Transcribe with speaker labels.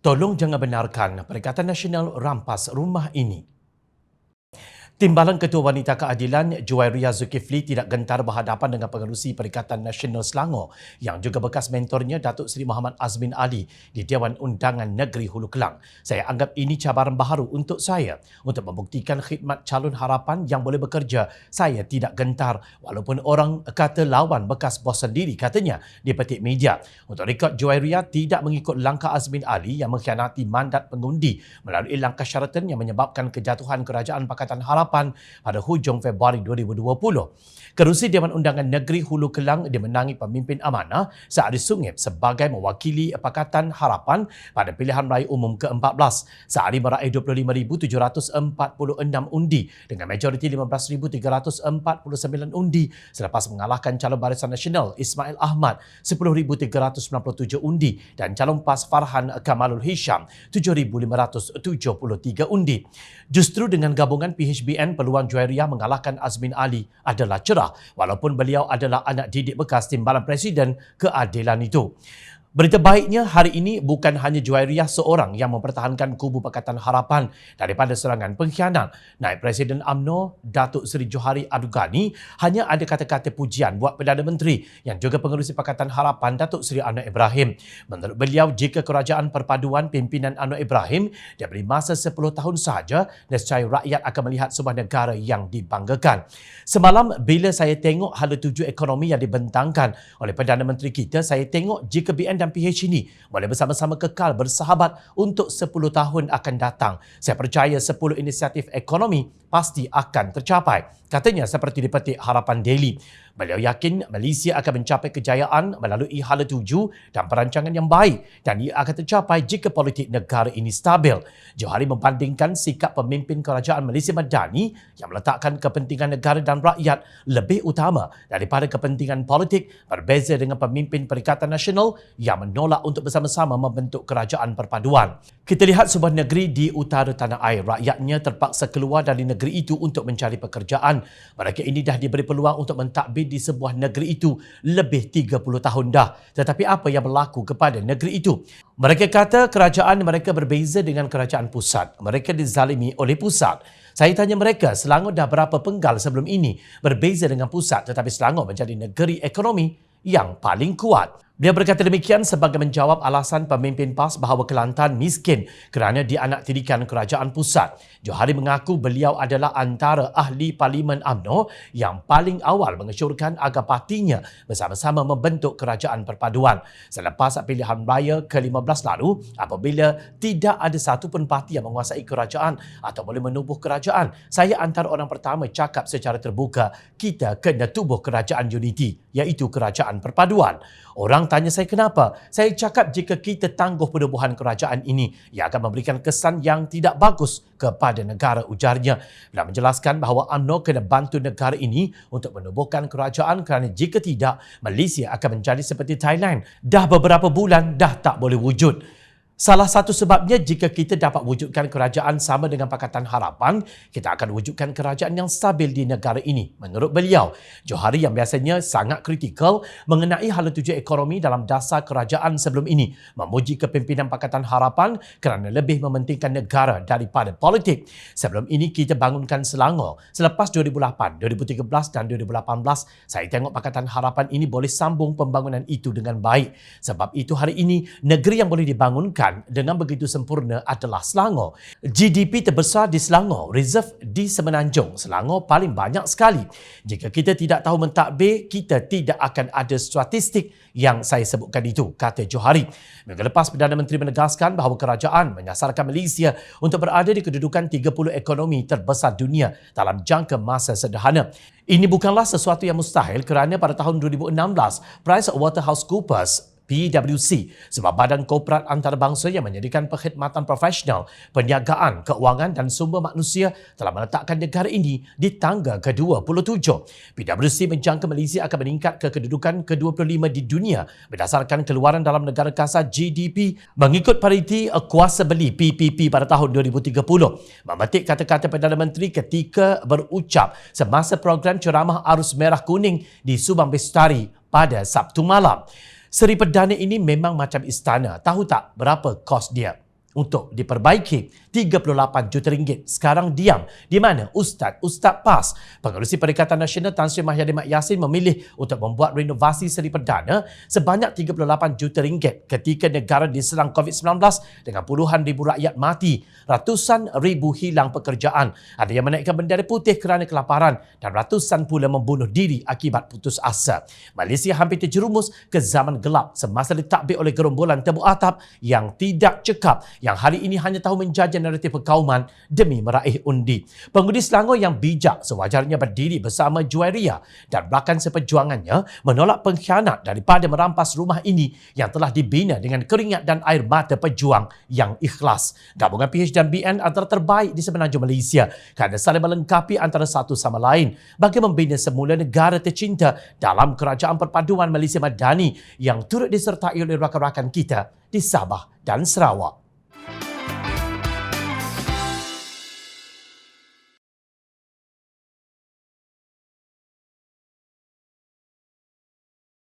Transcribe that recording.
Speaker 1: Tolong jangan benarkan Perikatan Nasional rampas rumah ini. Timbalan Ketua Wanita Keadilan Juwairiyah Zulkifli tidak gentar berhadapan dengan pengerusi Perikatan Nasional Selangor yang juga bekas mentornya Datuk Seri Muhammad Azmin Ali di Dewan Undangan Negeri Hulu Kelang. Saya anggap ini cabaran baharu untuk saya untuk membuktikan khidmat calon harapan yang boleh bekerja. Saya tidak gentar walaupun orang kata lawan bekas bos sendiri katanya di petik media. Untuk rekod, Juwairiyah tidak mengikut langkah Azmin Ali yang mengkhianati mandat pengundi melalui langkah syaratan yang menyebabkan kejatuhan Kerajaan Pakatan Harapan pada hujung Februari 2020. Kerusi Dewan Undangan Negeri Hulu Kelang dimenangi pemimpin amanah Saari Sungip sebagai mewakili Pakatan Harapan pada pilihan raya umum ke-14. Saari meraih 25,746 undi dengan majoriti 15,349 undi selepas mengalahkan calon Barisan Nasional Ismail Ahmad 10,397 undi dan calon PAS Farhan Kamalul Hisham 7,573 undi. Justru dengan gabungan PHBN, peluang Juwairiyah mengalahkan Azmin Ali adalah cerah walaupun beliau adalah anak didik bekas Timbalan Presiden Keadilan itu. Berita baiknya, hari ini bukan hanya Juwairiyah seorang yang mempertahankan kubu Pakatan Harapan daripada serangan pengkhianat. Naib Presiden UMNO, Datuk Seri Johari Abdul Ghani, hanya ada kata-kata pujian buat Perdana Menteri yang juga pengerusi Pakatan Harapan, Datuk Seri Anwar Ibrahim. Menurut beliau, jika Kerajaan Perpaduan pimpinan Anwar Ibrahim diberi masa 10 tahun sahaja, nescaya rakyat akan melihat sebuah negara yang dibanggakan. Semalam, bila saya tengok hala tuju ekonomi yang dibentangkan oleh Perdana Menteri kita, saya tengok jika BN dan PH ini boleh bersama-sama kekal bersahabat untuk 10 tahun akan datang. Saya percaya 10 inisiatif ekonomi pasti akan tercapai. Katanya seperti dipetik Harapan Daily. Beliau yakin Malaysia akan mencapai kejayaan melalui hala tuju dan perancangan yang baik dan ia akan tercapai jika politik negara ini stabil. Johari membandingkan sikap pemimpin Kerajaan Malaysia Madani yang meletakkan kepentingan negara dan rakyat lebih utama daripada kepentingan politik, berbeza dengan pemimpin Perikatan Nasional yang menolak untuk bersama-sama membentuk kerajaan perpaduan. Kita lihat sebuah negeri di utara tanah air, rakyatnya terpaksa keluar dari negeri itu untuk mencari pekerjaan. Mereka ini dah diberi peluang untuk mentadbir di sebuah negeri itu lebih 30 tahun dah. Tetapi apa yang berlaku kepada negeri itu? Mereka kata kerajaan mereka berbeza dengan kerajaan pusat. Mereka dizalimi oleh pusat. Saya tanya mereka, Selangor dah berapa penggal sebelum ini berbeza dengan pusat, tetapi Selangor menjadi negeri ekonomi yang paling kuat. Dia berkata demikian sebagai menjawab alasan pemimpin PAS bahawa Kelantan miskin kerana dianaktirikan kerajaan pusat. Johari mengaku beliau adalah antara ahli Parlimen UMNO yang paling awal mengesyorkan agar partinya bersama-sama membentuk kerajaan perpaduan. Selepas pilihan raya ke-15 lalu, apabila tidak ada satu pun parti yang menguasai kerajaan atau boleh menubuh kerajaan, saya antara orang pertama cakap secara terbuka, kita kena tubuh kerajaan unity, iaitu kerajaan perpaduan. Orang tanya saya kenapa? Saya cakap jika kita tangguh penubuhan kerajaan ini, ia akan memberikan kesan yang tidak bagus kepada negara, ujarnya. Beliau menjelaskan bahawa UMNO kena bantu negara ini untuk menubuhkan kerajaan kerana jika tidak, Malaysia akan menjadi seperti Thailand. Dah beberapa bulan dah tak boleh wujud. Salah satu sebabnya jika kita dapat wujudkan kerajaan sama dengan Pakatan Harapan, kita akan wujudkan kerajaan yang stabil di negara ini. Menurut beliau, Johari yang biasanya sangat kritikal mengenai hala tuju ekonomi dalam dasar kerajaan sebelum ini, memuji kepimpinan Pakatan Harapan kerana lebih mementingkan negara daripada politik. Sebelum ini kita bangunkan Selangor. Selepas 2008, 2013 dan 2018, saya tengok Pakatan Harapan ini boleh sambung pembangunan itu dengan baik. Sebab itu hari ini, negeri yang boleh dibangunkan dengan begitu sempurna adalah Selangor. GDP terbesar di Selangor, reserve di Semenanjung. Selangor paling banyak sekali. Jika kita tidak tahu mentadbir, kita tidak akan ada statistik yang saya sebutkan itu, kata Johari. Minggu lepas, Perdana Menteri menegaskan bahawa kerajaan menyasarkan Malaysia untuk berada di kedudukan 30 ekonomi terbesar dunia dalam jangka masa sederhana. Ini bukanlah sesuatu yang mustahil kerana pada tahun 2016, PricewaterhouseCoopers PwC, sebuah badan korporat antarabangsa yang menyediakan perkhidmatan profesional, perniagaan, keuangan dan sumber manusia telah meletakkan negara ini di tangga ke-27. PwC menjangka Malaysia akan meningkat ke kedudukan ke-25 di dunia berdasarkan keluaran dalam negara kasar GDP mengikut pariti kuasa beli PPP pada tahun 2030. Memetik kata-kata Perdana Menteri ketika berucap semasa program ceramah Arus Merah Kuning di Subang Bestari pada Sabtu malam. Seri Perdana ini memang macam istana. Tahu tak berapa kos dia? untuk diperbaiki. 38 juta ringgit sekarang diam di mana Ustaz PAS, Pengerusi Perikatan Nasional Tan Sri Mahyadin Mat Yassin memilih untuk membuat renovasi seri perdana sebanyak 38 juta ringgit ketika negara diserang COVID-19 dengan puluhan ribu rakyat mati, ratusan ribu hilang pekerjaan, ada yang menaikkan bendera putih kerana kelaparan dan ratusan pula membunuh diri akibat putus asa. Malaysia hampir terjerumus ke zaman gelap semasa ditadbir oleh gerombolan tebuk atap yang tidak cekap, yang hari ini hanya tahu menjajah naratif perkauman demi meraih undi. Pengundi Selangor yang bijak sewajarnya berdiri bersama Juwairia dan belakang seperjuangannya menolak pengkhianat daripada merampas rumah ini yang telah dibina dengan keringat dan air mata pejuang yang ikhlas. Gabungan PH dan BN antara terbaik di semenanjung Malaysia kerana saling melengkapi antara satu sama lain bagi membina semula negara tercinta dalam kerajaan perpaduan Malaysia Madani yang turut disertai oleh rakan-rakan kita di Sabah dan Sarawak.